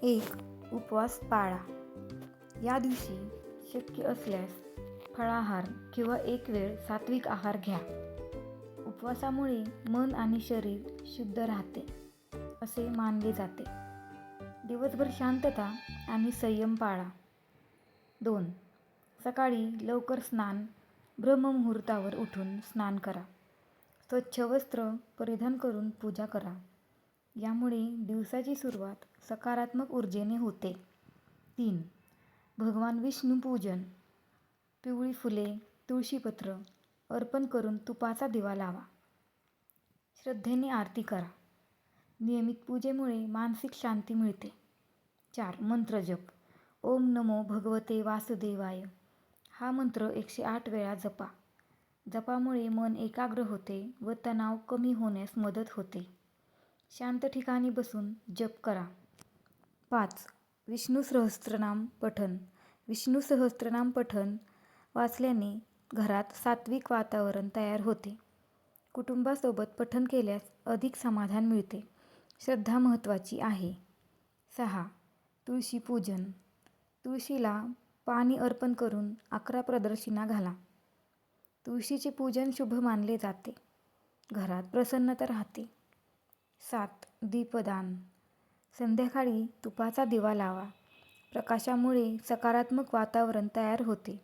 एक उपवास पाळा. या दिवशी शक्य असल्यास फळाहार किंवा एक वेळ सात्विक आहार घ्या. उपवासामुळे मन आणि शरीर शुद्ध राहते असे मानले जाते. दिवसभर शांतता आणि संयम पाळा. 2. सकाळी लवकर स्नान. ब्रह्ममुहूर्तावर उठून स्नान करा. स्वच्छ वस्त्र परिधान करून पूजा करा. यामुळे दिवसाची सुरुवात सकारात्मक ऊर्जेने होते. 3. भगवान विष्णू पूजन. पिवळी फुले, तुळशीपत्र अर्पण करून तुपाचा दिवा लावा. श्रद्धेने आरती करा. नियमित पूजेमुळे मानसिक शांती मिळते. 4. मंत्रजप. ओम नमो भगवते वासुदेवाय हा मंत्र 108 वेळा जपा. जपामुळे मन एकाग्र होते व तणाव कमी होण्यास मदत होते. शांत ठिकाणी बसून जप करा. 5. विष्णू सहस्त्रनाम पठण. विष्णू सहस्त्रनाम पठण वाचल्याने घरात सात्विक वातावरण तयार होते. कुटुंबासोबत पठण केल्यास अधिक समाधान मिळते. श्रद्धा महत्त्वाची आहे. 6. तुळशी पूजन. तुळशीला पाणी अर्पण करून 11 प्रदक्षिणा घाला. तुळशीचे पूजन शुभ मानले जाते. घरात प्रसन्नता राहते. 7. दीपदान. संध्याकाळी तुपाचा दिवा लावा. प्रकाशामुळे सकारात्मक वातावरण तयार होते.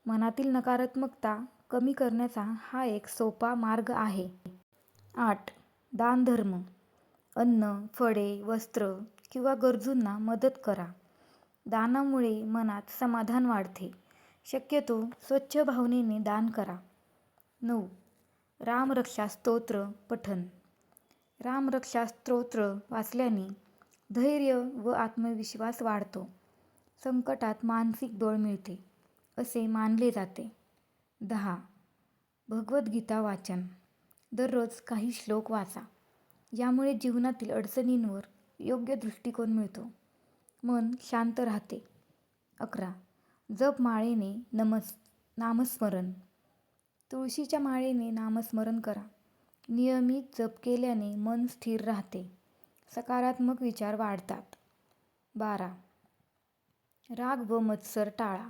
मनातील नकारात्मकता कमी करण्याचा हा एक सोपा मार्ग आहे. 8. दानधर्म. अन्न, फळे, वस्त्र किंवा गरजूंना मदत करा. दानामुळे मनात समाधान वाढते. शक्यतो स्वच्छ भावनेने दान करा. 9. रामरक्षा स्तोत्र पठण. रामरक्षा स्तोत्र वाचल्याने धैर्य व आत्मविश्वास वाढतो. संकटात मानसिक बळ मिळते असे मानले जाते. 10. भगवद्गीता वाचन. दररोज काही श्लोक वाचा. यामुळे जीवनातील अडचणींवर योग्य दृष्टिकोन मिळतो. मन शांत राहते. 11. जप माळेने नामस्मरण. तुळशीच्या माळेने नामस्मरण करा. नियमित जप केल्याने मन स्थिर राहते. सकारात्मक विचार वाढतात. 12. राग व मत्सर टाळा.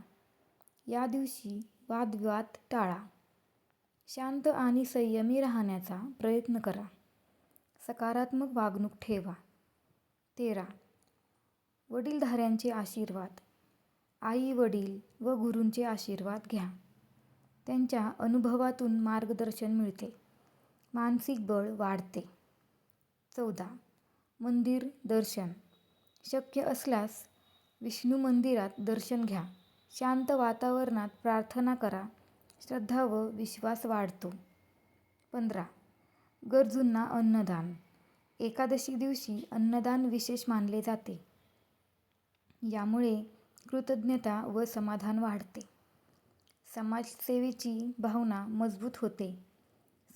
या दिवशी वादविवाद टाळा. शांत आणि संयमी राहण्याचा प्रयत्न करा. सकारात्मक वागणूक ठेवा. 13. वडीलधाऱ्यांचे आशीर्वाद. आई वडील व गुरूंचे आशीर्वाद घ्या. त्यांच्या अनुभवातून मार्गदर्शन मिळते. मानसिक बळ वाढते. 14. मंदिर दर्शन. शक्य असल्यास विष्णू मंदिरात दर्शन घ्या. शांत वातावरणात प्रार्थना करा. श्रद्धा व विश्वास वाढतो. 15. गरजूंना अन्नदान. एकादशी दिवशी अन्नदान विशेष मानले जाते. यामुळे कृतज्ञता व समाधान वाढते. समाजसेवेची भावना मजबूत होते.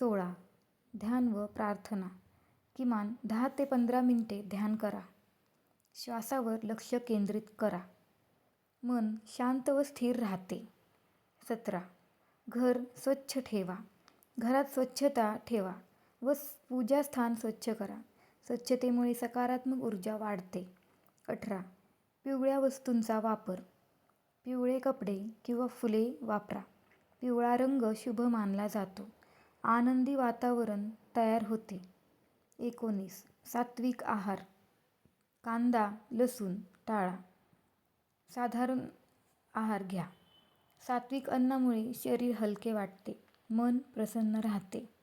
16. ध्यान व प्रार्थना. किमान 10 ते 15 मिनिटे ध्यान करा. श्वासावर लक्ष केंद्रित करा. मन शांत व स्थिर राहते. 17. घर स्वच्छ ठेवा. घरात स्वच्छता ठेवा व पूजास्थान स्वच्छ करा. स्वच्छतेमुळे सकारात्मक ऊर्जा वाढते. 18. पिवळ्या वस्तूंचा वापर. पिवळे कपडे किंवा फुले वापरा. पिवळा रंग शुभ मानला जातो. आनंदी वातावरण तयार होते. 19. सात्विक आहार. कांदा, लसूण टाळा. साधारण आहार घ्या. सात्विक अन्नामुळे शरीर हलके वाटते. मन प्रसन्न राहते.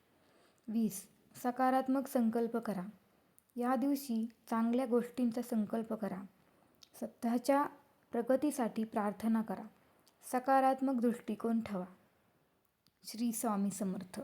20. सकारात्मक संकल्प करा. या दिवशी चांगल्या गोष्टींचा संकल्प करा. स्वतःच्या प्रगतीसाठी प्रार्थना करा. सकारात्मक दृष्टिकोन ठेवा. श्री स्वामी समर्थ.